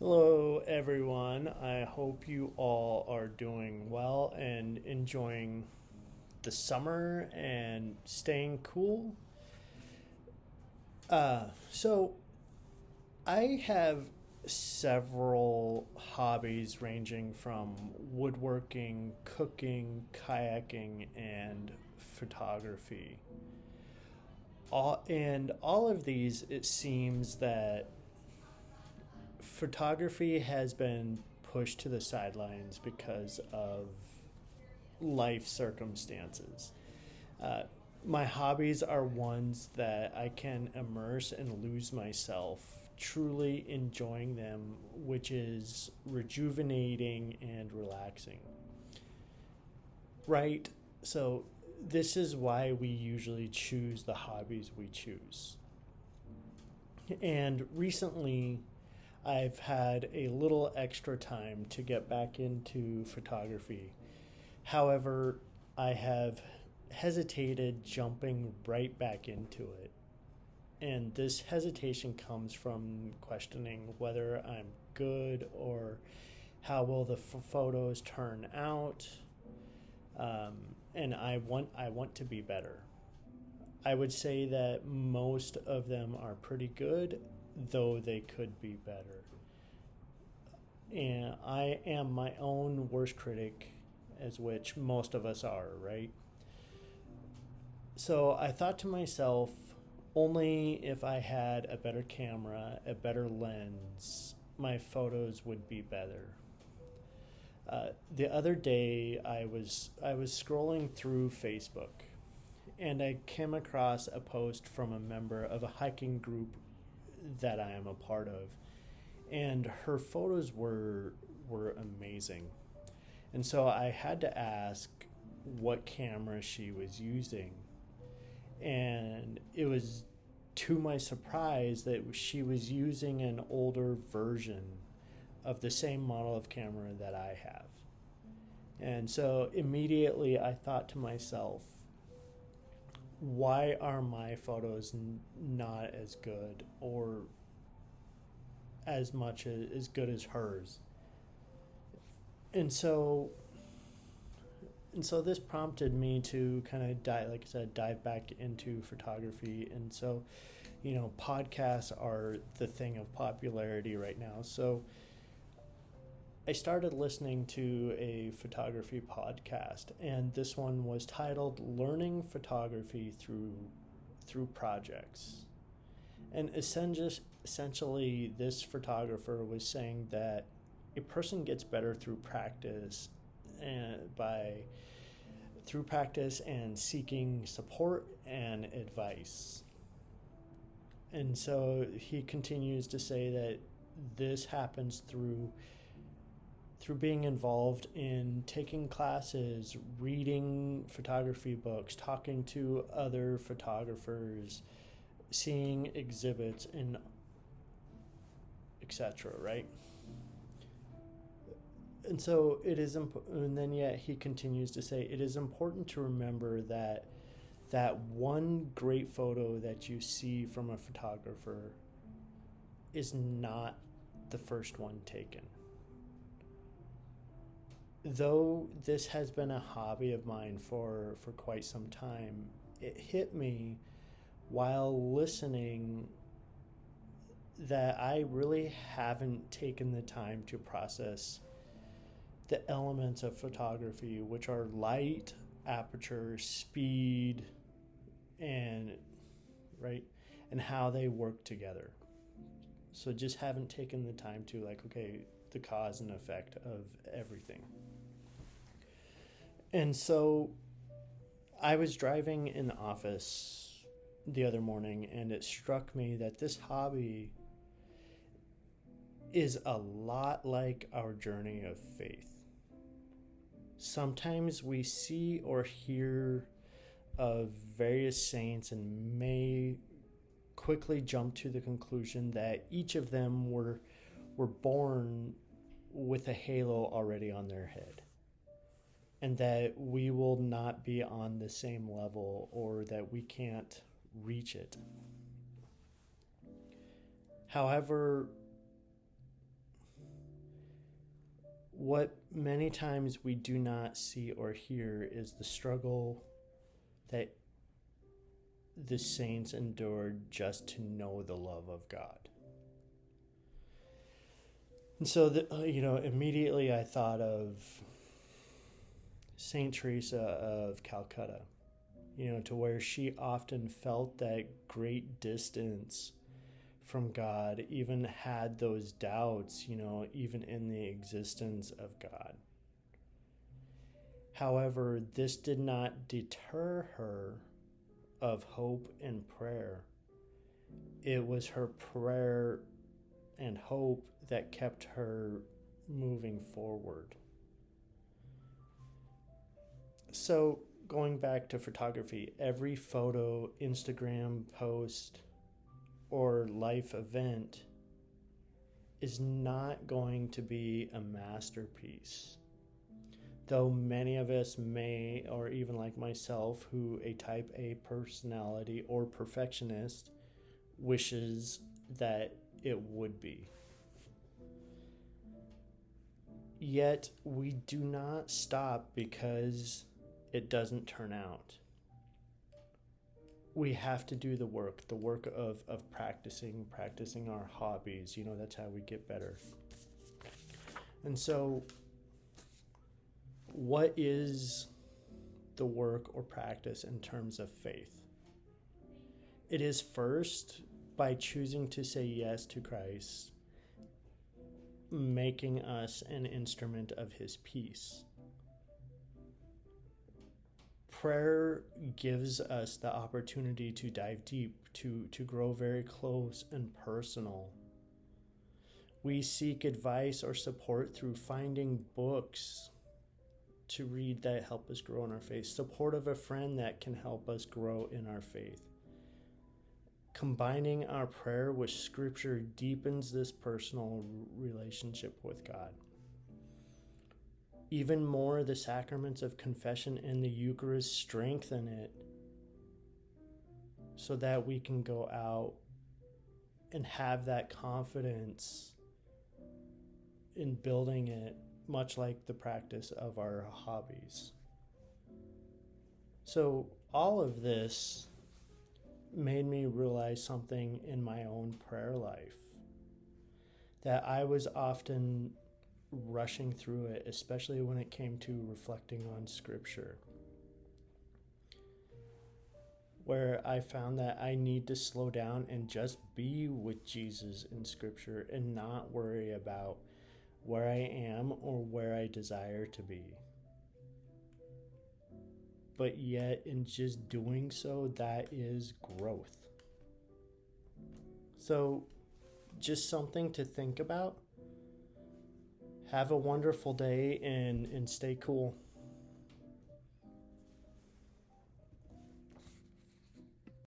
Hello, everyone. I hope you all are doing well and enjoying the summer and staying cool. So, I have several hobbies ranging from woodworking, cooking, kayaking, and photography. All of these, it seems that photography has been pushed to the sidelines because of life circumstances. Uh, my hobbies are ones that I can immerse and lose myself, truly enjoying them, which is rejuvenating and relaxing. Right? So, this is why we usually choose the hobbies we choose. And recently, I've had a little extra time to get back into photography. However, I have hesitated jumping right back into it. And this hesitation comes from questioning whether I'm good or how will the photos turn out. And I want to be better. I would say that most of them are pretty good, though they could be better. And I am my own worst critic, as which most of us are, right? So I thought to myself, only if I had a better camera, a better lens, my photos would be better. The other day, I was scrolling through Facebook, and I came across a post from a member of a hiking group that I am a part of, and her photos were amazing. And so I had to ask what camera she was using. And it was to my surprise that she was using an older version of the same model of camera that I have. And so immediately I thought to myself, why are my photos not as good or as much as good as hers? And so this prompted me to kind of dive, like I said, dive back into photography. And so, podcasts are the thing of popularity right now. So I started listening to a photography podcast, and this one was titled "Learning Photography Through Projects." And essentially, this photographer was saying that a person gets better through practice and through practice and seeking support and advice. And so he continues to say that this happens through being involved in taking classes, reading photography books, talking to other photographers, seeing exhibits, and etc., right? And so it is and then yet he continues to say it is important to remember that one great photo that you see from a photographer is not the first one taken. Though this has been a hobby of mine for quite some time, it hit me while listening that I really haven't taken the time to process the elements of photography, which are light, aperture, speed, and right, and how they work together. So just haven't taken the time to, like, okay, the cause and effect of everything. And so I was driving in the office the other morning, and it struck me that this hobby is a lot like our journey of faith. Sometimes we see or hear of various saints and may quickly jump to the conclusion that each of them were born with a halo already on their head, and that we will not be on the same level or that we can't reach it. However, What many times we do not see or hear is the struggle that the saints endured just to know the love of God. And so, immediately I thought of Saint Teresa of Calcutta, to where she often felt that great distance from God, even had those doubts, even in the existence of God. However, this did not deter her of hope and prayer. It was her prayer and hope that kept her moving forward. So, going back to photography, every photo, Instagram post, or life event is not going to be a masterpiece. Though many of us may, or even like myself, who a type A personality or perfectionist wishes that it would be. Yet we do not stop because it doesn't turn out. We have to do the work of practicing our hobbies. That's how we get better. And so, what is the work or practice in terms of faith? It is first by choosing to say yes to Christ, making us an instrument of his peace. Prayer gives us the opportunity to dive deep, to grow very close and personal. We seek advice or support through finding books to read that help us grow in our faith, support of a friend that can help us grow in our faith. Combining our prayer with Scripture deepens this personal relationship with God. Even more, the sacraments of confession and the Eucharist strengthen it so that we can go out and have that confidence in building it, much like the practice of our hobbies. So all of this made me realize something in my own prayer life, that I was often rushing through it, especially when it came to reflecting on Scripture, where I found that I need to slow down and just be with Jesus in Scripture and not worry about where I am or where I desire to be. But yet, in just doing so, that is growth. So, just something to think about. Have a wonderful day and stay cool.